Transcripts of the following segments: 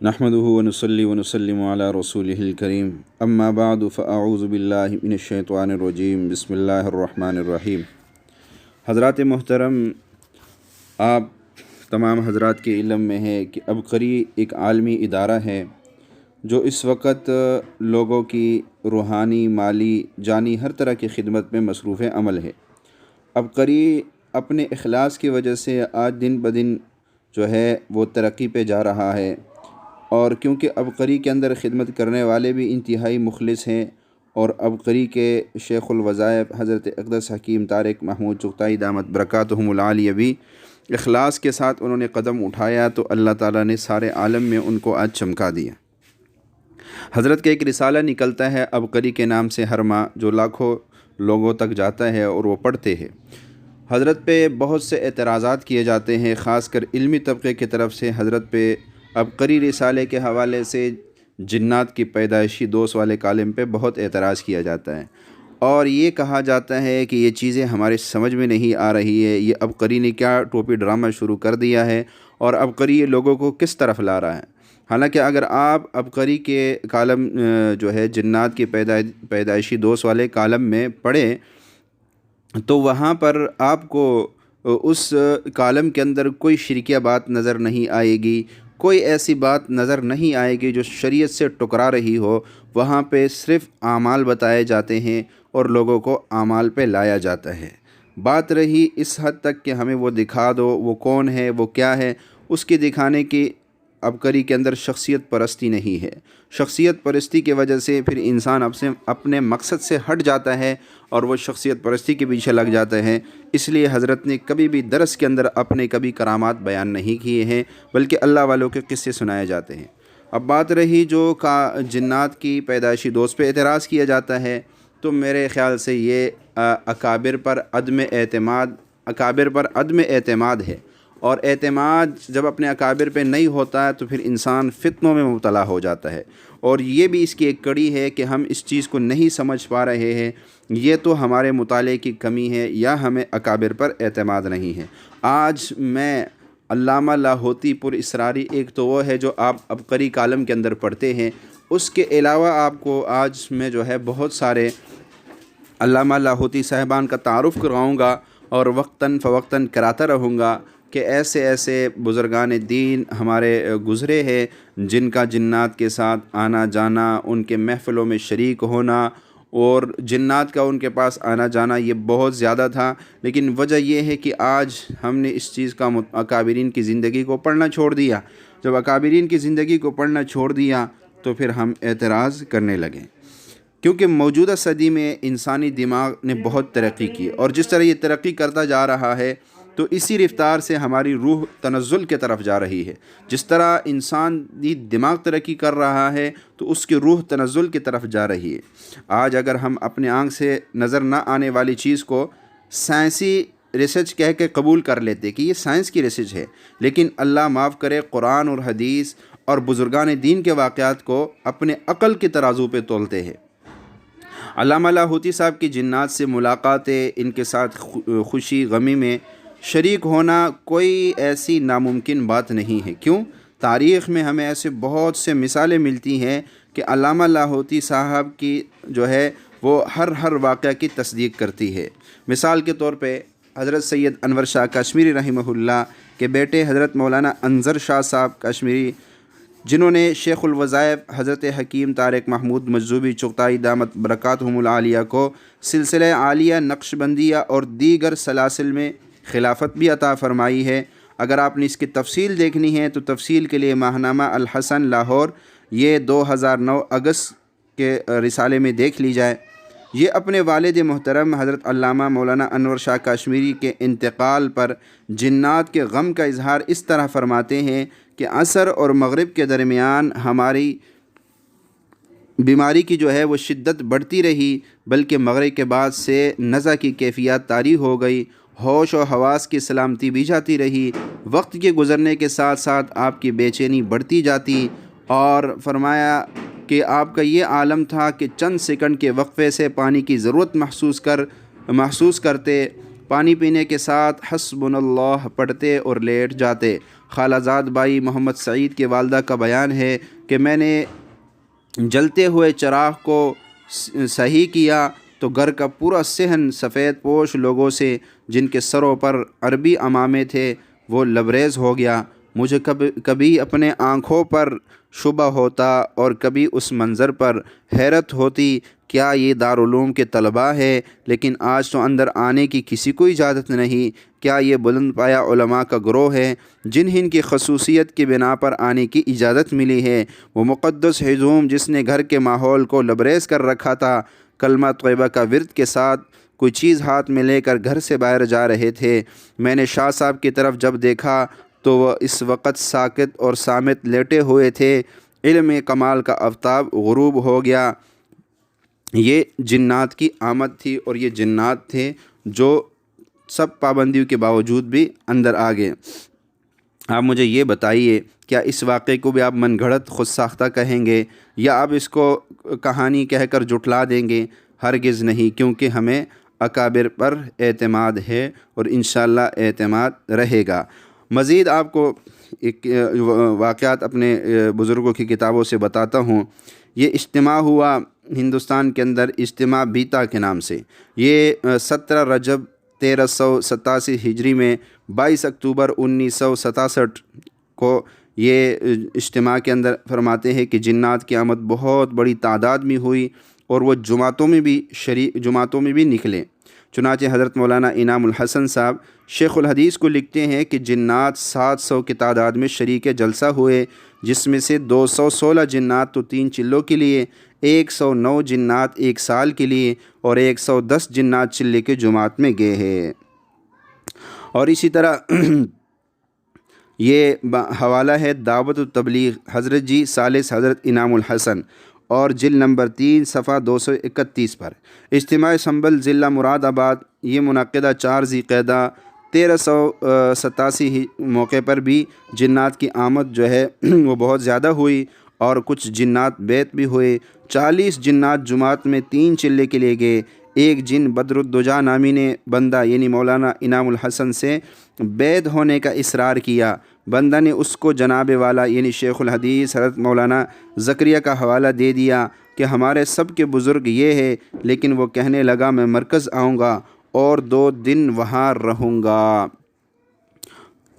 نحمده ونصلي ونسلم على رسوله الكريم اما بعد فاعوذ باللہ من الشیطان الرجیم بسم اللہ الرحمن الرحیم۔ حضرات محترم، آپ تمام حضرات کے علم میں ہے کہ عبقری ایک عالمی ادارہ ہے جو اس وقت لوگوں کی روحانی، مالی، جانی ہر طرح کی خدمت میں مصروف عمل ہے۔ عبقری اپنے اخلاص کی وجہ سے آج دن بدن جو ہے وہ ترقی پہ جا رہا ہے، اور کیونکہ عبقری کے اندر خدمت کرنے والے بھی انتہائی مخلص ہیں، اور عبقری کے شیخ الوظائف حضرت اقدس حکیم طارق محمود چغتائی دامت برکاتہم العالیہ بھی اخلاص کے ساتھ انہوں نے قدم اٹھایا تو اللہ تعالیٰ نے سارے عالم میں ان کو آج چمکا دیا۔ حضرت کا ایک رسالہ نکلتا ہے عبقری کے نام سے ہر ماہ، جو لاکھوں لوگوں تک جاتا ہے اور وہ پڑھتے ہیں۔ حضرت پہ بہت سے اعتراضات کیے جاتے ہیں، خاص کر علمی طبقے کی طرف سے حضرت پہ عبقری رسالے کے حوالے سے جنات کی پیدائشی دوست والے کالم پہ بہت اعتراض کیا جاتا ہے، اور یہ کہا جاتا ہے کہ یہ چیزیں ہمارے سمجھ میں نہیں آ رہی ہے، یہ عبقری نے کیا ٹوپی ڈرامہ شروع کر دیا ہے، اور عبقری یہ لوگوں کو کس طرف لا رہا ہے۔ حالانکہ اگر آپ عبقری کے کالم جو ہے جنات کی پیدائشی دوست والے کالم میں پڑھیں تو وہاں پر آپ کو اس کالم کے اندر کوئی شرکیہ بات نظر نہیں آئے گی، کوئی ایسی بات نظر نہیں آئے گی جو شریعت سے ٹکرا رہی ہو۔ وہاں پہ صرف اعمال بتائے جاتے ہیں اور لوگوں کو اعمال پہ لایا جاتا ہے۔ بات رہی اس حد تک کہ ہمیں وہ دکھا دو وہ کون ہے، وہ کیا ہے، اس کی دکھانے کی عبقری کے اندر شخصیت پرستی نہیں ہے۔ شخصیت پرستی کی وجہ سے پھر انسان اپنے مقصد سے ہٹ جاتا ہے اور وہ شخصیت پرستی کے پیچھے لگ جاتا ہے۔ اس لیے حضرت نے کبھی بھی درس کے اندر اپنے کبھی کرامات بیان نہیں کیے ہیں، بلکہ اللہ والوں کے قصے سنائے جاتے ہیں۔ اب بات رہی جو جنات کی پیدائشی دوست پہ اعتراض کیا جاتا ہے، تو میرے خیال سے یہ اکابر پر عدم اعتماد ہے، اور اعتماد جب اپنے اکابر پہ نہیں ہوتا ہے تو پھر انسان فتنوں میں مبتلا ہو جاتا ہے، اور یہ بھی اس کی ایک کڑی ہے کہ ہم اس چیز کو نہیں سمجھ پا رہے ہیں۔ یہ تو ہمارے مطالعے کی کمی ہے یا ہمیں اکابر پر اعتماد نہیں ہے۔ آج میں علامہ لاہوتی پر اسراری ایک تو وہ ہے جو آپ عبقری کالم کے اندر پڑھتے ہیں، اس کے علاوہ آپ کو آج میں جو ہے بہت سارے علامہ لاہوتی صاحبان کا تعارف کرواؤں گا، اور وقتاً فوقتاً کراتا رہوں گا کہ ایسے ایسے بزرگان دین ہمارے گزرے ہیں جن کا جنات کے ساتھ آنا جانا، ان کے محفلوں میں شریک ہونا اور جنات کا ان کے پاس آنا جانا یہ بہت زیادہ تھا۔ لیکن وجہ یہ ہے کہ آج ہم نے اس چیز کا اکابرین کی زندگی کو پڑھنا چھوڑ دیا۔ جب اکابرین کی زندگی کو پڑھنا چھوڑ دیا تو پھر ہم اعتراض کرنے لگے، کیونکہ موجودہ صدی میں انسانی دماغ نے بہت ترقی کی، اور جس طرح یہ ترقی کرتا جا رہا ہے تو اسی رفتار سے ہماری روح تنزل کی طرف جا رہی ہے۔ جس طرح انسانی دماغ ترقی کر رہا ہے تو اس کی روح تنزل کی طرف جا رہی ہے۔ آج اگر ہم اپنے آنکھ سے نظر نہ آنے والی چیز کو سائنسی ریسرچ کہہ کے قبول کر لیتے کہ یہ سائنس کی ریسرچ ہے، لیکن اللہ معاف کرے قرآن اور حدیث اور بزرگان دین کے واقعات کو اپنے عقل کے ترازو پہ تولتے ہیں۔ علامہ لاہوتی صاحب کی جنات سے ملاقاتیں، ان کے ساتھ خوشی غمی میں شریک ہونا کوئی ایسی ناممکن بات نہیں ہے۔ کیوں؟ تاریخ میں ہمیں ایسے بہت سے مثالیں ملتی ہیں کہ علامہ لاہوتی صاحب کی جو ہے وہ ہر واقعہ کی تصدیق کرتی ہے۔ مثال کے طور پہ حضرت سید انور شاہ کشمیری رحمہ اللہ کے بیٹے حضرت مولانا انظر شاہ صاحب کشمیری، جنہوں نے شیخ الوظائف حضرت حکیم طارق محمود مجذوبی چغتائی دامت برکاتہم العالیہ کو سلسلہ عالیہ نقشبندیہ اور دیگر سلاسل میں خلافت بھی عطا فرمائی ہے۔ اگر آپ نے اس کی تفصیل دیکھنی ہے تو تفصیل کے لیے ماہنامہ الحسن لاہور یہ 2009 اگست کے رسالے میں دیکھ لی جائے۔ یہ اپنے والد محترم حضرت علامہ مولانا انور شاہ کشمیری کے انتقال پر جنات کے غم کا اظہار اس طرح فرماتے ہیں کہ عصر اور مغرب کے درمیان ہماری بیماری کی جو ہے وہ شدت بڑھتی رہی، بلکہ مغرب کے بعد سے نزع کی کیفیت طاری ہو گئی، ہوش و حواس کی سلامتی بھی جاتی رہی۔ وقت کے گزرنے کے ساتھ ساتھ آپ کی بے چینی بڑھتی جاتی، اور فرمایا کہ آپ کا یہ عالم تھا کہ چند سیکنڈ کے وقفے سے پانی کی ضرورت محسوس کرتے، پانی پینے کے ساتھ حسبنا اللہ پڑھتے اور لیٹ جاتے، خالہ زاد بھائی محمد سعید کے والدہ کا بیان ہے کہ میں نے جلتے ہوئے چراغ کو صحیح کیا تو گھر کا پورا صحن سفید پوش لوگوں سے جن کے سروں پر عربی عمامے تھے وہ لبریز ہو گیا۔ مجھے کبھی اپنے آنکھوں پر شبہ ہوتا اور کبھی اس منظر پر حیرت ہوتی، کیا یہ دارالعلوم کے طلباء ہے؟ لیکن آج تو اندر آنے کی کسی کو اجازت نہیں۔ کیا یہ بلند پایہ علماء کا گروہ ہے جنہیں کی خصوصیت کی بنا پر آنے کی اجازت ملی ہے؟ وہ مقدس ہجوم جس نے گھر کے ماحول کو لبریز کر رکھا تھا، کلمہ طیبہ کا ورد کے ساتھ کوئی چیز ہاتھ میں لے کر گھر سے باہر جا رہے تھے۔ میں نے شاہ صاحب کی طرف جب دیکھا تو وہ اس وقت ساکت اور صامت لیٹے ہوئے تھے۔ علم کمال کا آفتاب غروب ہو گیا۔ یہ جنات کی آمد تھی اور یہ جنات تھے جو سب پابندیوں کے باوجود بھی اندر آ گئے۔ آپ مجھے یہ بتائیے، کیا اس واقعے کو بھی آپ من گھڑت خود ساختہ کہیں گے یا آپ اس کو کہانی کہہ کر جھٹلا دیں گے؟ ہرگز نہیں، کیونکہ ہمیں اکابر پر اعتماد ہے اور انشاءاللہ اعتماد رہے گا۔ مزید آپ کو ایک واقعات اپنے بزرگوں کی کتابوں سے بتاتا ہوں۔ یہ اجتماع ہوا ہندوستان کے اندر، اجتماع بیتا کے نام سے۔ یہ 17 رجب 1387 ہجری میں 22 اکتوبر 1967 کو یہ اجتماع کے اندر فرماتے ہیں کہ جنات کی آمد بہت بڑی تعداد میں ہوئی اور وہ جماعتوں میں بھی نکلے۔ چنانچہ حضرت مولانا انعام الحسن صاحب شیخ الحدیث کو لکھتے ہیں کہ جنات 700 کی تعداد میں شریک جلسہ ہوئے، جس میں سے 216 جنات تو 3 چلوں کے لیے، 109 جنات 1 سال کے لیے اور 110 جنات چلے کے جماعت میں گئے ہیں۔ اور اسی طرح یہ حوالہ ہے دعوت التبلیغ حضرت جی ثالث حضرت انعام الحسن، اور جلد نمبر 3 صفحہ 231 پر۔ اجتماع سنبل ضلع مراد آباد یہ منعقدہ 4 ذی القعدہ 1387 موقع پر بھی جنات کی آمد جو ہے وہ بہت زیادہ ہوئی اور کچھ جنات بیت بھی ہوئے۔ 40 جنات جماعت میں 3 چلے کے لیے گئے۔ ایک جن بدر الدجا نامی نے بندہ یعنی مولانا انعام الحسن سے بیت ہونے کا اصرار کیا۔ بندہ نے اس کو جناب والا یعنی شیخ الحدیث حضرت مولانا زکریا کا حوالہ دے دیا کہ ہمارے سب کے بزرگ یہ ہے، لیکن وہ کہنے لگا میں مرکز آؤں گا اور 2 دن وہاں رہوں گا۔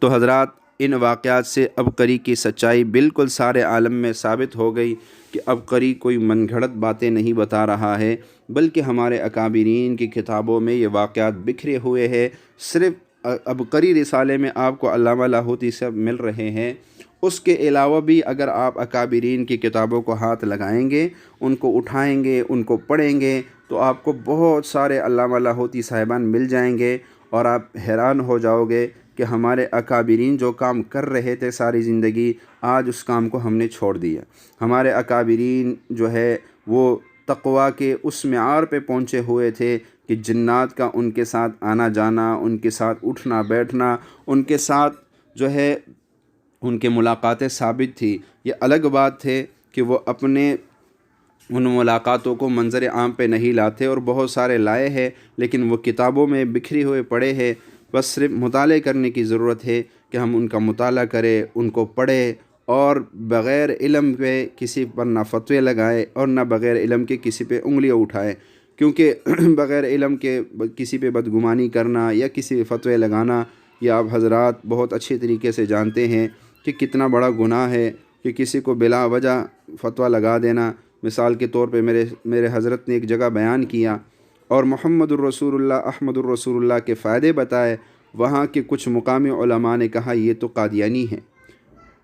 تو حضرات، ان واقعات سے عبقری کی سچائی بالکل سارے عالم میں ثابت ہو گئی کہ عبقری کوئی من گھڑت باتیں نہیں بتا رہا ہے، بلکہ ہمارے اکابرین کی کتابوں میں یہ واقعات بکھرے ہوئے ہیں۔ صرف عبقری رسالے میں آپ کو علامہ لاہوتی سے مل رہے ہیں، اس کے علاوہ بھی اگر آپ اکابرین کی کتابوں کو ہاتھ لگائیں گے، ان کو اٹھائیں گے، ان کو پڑھیں گے تو آپ کو بہت سارے علامہ لاہوتی صاحبان مل جائیں گے اور آپ حیران ہو جاؤ گے کہ ہمارے اکابرین جو کام کر رہے تھے ساری زندگی، آج اس کام کو ہم نے چھوڑ دیا۔ ہمارے اکابرین جو ہے وہ تقویٰ کے اس معیار پہ پہنچے ہوئے تھے کہ جنات کا ان کے ساتھ آنا جانا، ان کے ساتھ اٹھنا بیٹھنا، ان کے ساتھ جو ہے ان کے ملاقاتیں ثابت تھی۔ یہ الگ بات ہے کہ وہ اپنے ان ملاقاتوں کو منظر عام پہ نہیں لاتے، اور بہت سارے لائے ہیں لیکن وہ کتابوں میں بکھری ہوئے پڑے ہیں۔ بس صرف مطالعے کرنے کی ضرورت ہے کہ ہم ان کا مطالعہ کریں، ان کو پڑھیں اور بغیر علم پہ کسی پر نہ فتوے لگائے اور نہ بغیر علم کے کسی پہ انگلیاں اٹھائے، کیونکہ بغیر علم کے کسی پہ بدگمانی کرنا یا کسی پہ فتوے لگانا یہ آپ حضرات بہت اچھے طریقے سے جانتے ہیں کہ کتنا بڑا گناہ ہے کہ کسی کو بلا وجہ فتویٰ لگا دینا۔ مثال کے طور پہ میرے حضرت نے ایک جگہ بیان کیا اور محمد الرسول اللہ احمد الرسول اللہ کے فائدے بتائے، وہاں کے کچھ مقامی علماء نے کہا یہ تو قادیانی ہے۔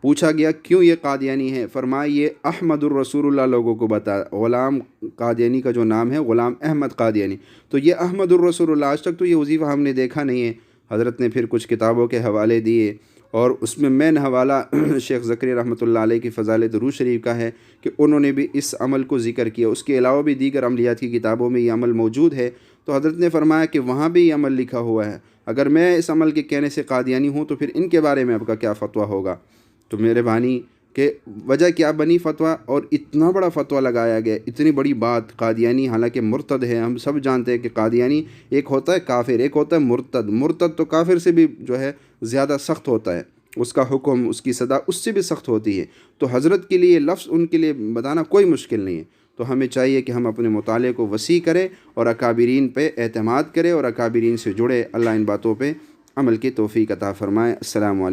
پوچھا گیا کیوں یہ قادیانی ہے؟ فرمایا یہ احمد الرسول اللہ لوگوں کو بتا، غلام قادیانی کا جو نام ہے غلام احمد قادیانی، تو یہ احمد الرسول اللہ، آج تک تو یہ وظیفہ ہم نے دیکھا نہیں ہے۔ حضرت نے پھر کچھ کتابوں کے حوالے دیے اور اس میں مین حوالہ شیخ زکریا رحمۃ اللہ علیہ کی فضائل درود شریف کا ہے کہ انہوں نے بھی اس عمل کو ذکر کیا۔ اس کے علاوہ بھی دیگر عملیات کی کتابوں میں یہ عمل موجود ہے۔ تو حضرت نے فرمایا کہ وہاں بھی یہ عمل لکھا ہوا ہے، اگر میں اس عمل کے کہنے سے قادیانی ہوں تو پھر ان کے بارے میں آپ کا کیا فتویٰ ہوگا؟ تو میرے بھانی کہ وجہ کیا بنی فتویٰ، اور اتنا بڑا فتویٰ لگایا گیا، اتنی بڑی بات۔ قادیانی حالانکہ مرتد ہے، ہم سب جانتے ہیں کہ قادیانی ایک ہوتا ہے کافر، ایک ہوتا ہے مرتد۔ مرتد تو کافر سے بھی جو ہے زیادہ سخت ہوتا ہے، اس کا حکم، اس کی صدا اس سے بھی سخت ہوتی ہے، تو حضرت کے لیے لفظ ان کے لیے بتانا کوئی مشکل نہیں ہے۔ تو ہمیں چاہیے کہ ہم اپنے مطالعے کو وسیع کریں اور اکابرین پہ اعتماد کریں اور اکابرین سے جڑے۔ اللہ ان باتوں پہ عمل کی توفیق عطا فرمائے۔ السلام علیکم۔